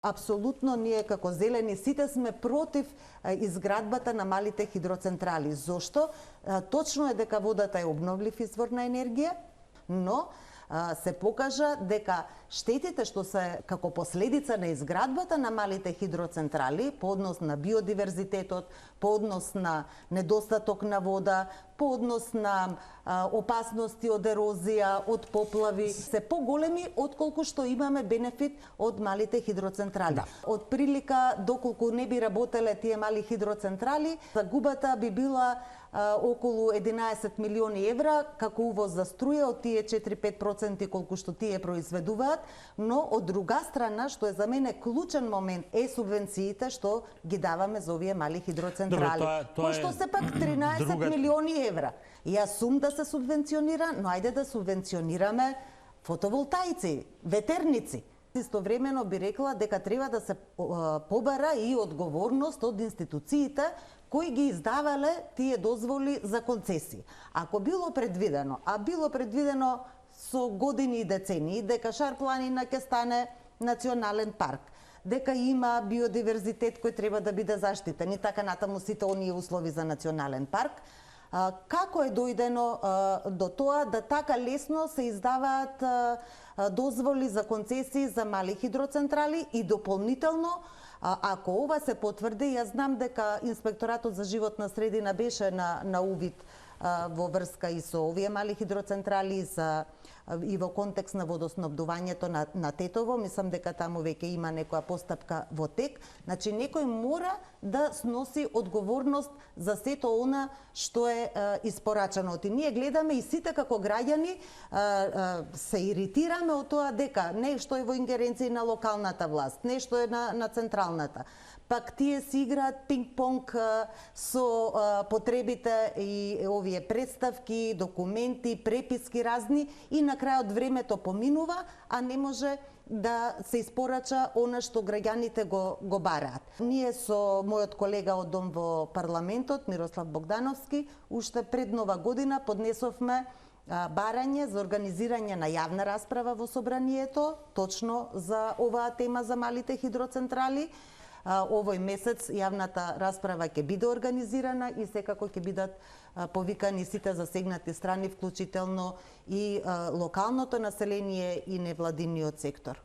Апсолутно ние како зелени сите сме против изградбата на малите хидроцентрали. Зошто? Точно е дека водата е обновлив извор на енергија, но се покажа дека штетите што се како последица на изградбата на малите хидроцентрали по однос на биодиверзитетот, по однос на недостаток на вода, по однос на опасности од ерозија, од поплави, се поголеми отколку што имаме бенефит од малите хидроцентрали. Да. Од прилика доколку не би работеле тие мали хидроцентрали, загубата би била околу 11 милиони евра како увоз за струја од тие 4-5% колку што тие произведуваат, но од друга страна, што е за мене клучен момент, е субвенциите што ги даваме за овие мали хидроцентрали. Кои што се пак 13 милиони евра. Јас сум да се субвенционира, но ајде да субвенционираме фотоволтаици, ветерници. Истовремено би рекла дека треба да се побара и одговорност од институциите кои ги издавале тие дозволи за концесии. Ако било предвидено, а било предвидено со години и децении, дека Шар планина ќе стане национален парк, дека има биодиверзитет кој треба да биде заштитен и така натаму сите оние услови за национален парк, како е дојдено до тоа да така лесно се издаваат дозволи за концесии за мали хидроцентрали и дополнително, ако ова се потврди, јас знам дека Инспекторатот за животна средина беше на увид во врска и со овие мали хидроцентрали и во контекст на водоснабдувањето на Тетово, мислам дека таму веќе има некоја постапка во тек. Значи некој мора да сноси одговорност за сето она што е испорачано. И ние гледаме и сите како граѓани се иритираме од тоа дека нешто е во ингеренција на локалната власт, нешто е на централната. Пак тие си играат пинг-понг со потребите и овие представки, документи, преписки разни и на крајот времето поминува, а не може да се испорача она што граѓаните го бараат. Ние со мојот колега од Дом во парламентот, Мирослав Богдановски, уште пред Нова година поднесовме барање за организирање на јавна расправа во собранието, точно за оваа тема за малите хидроцентрали. Овој месец јавната расправа ќе биде организирана и секако ќе бидат повикани сите засегнати страни, вклучително и локалното население и невладиниот сектор.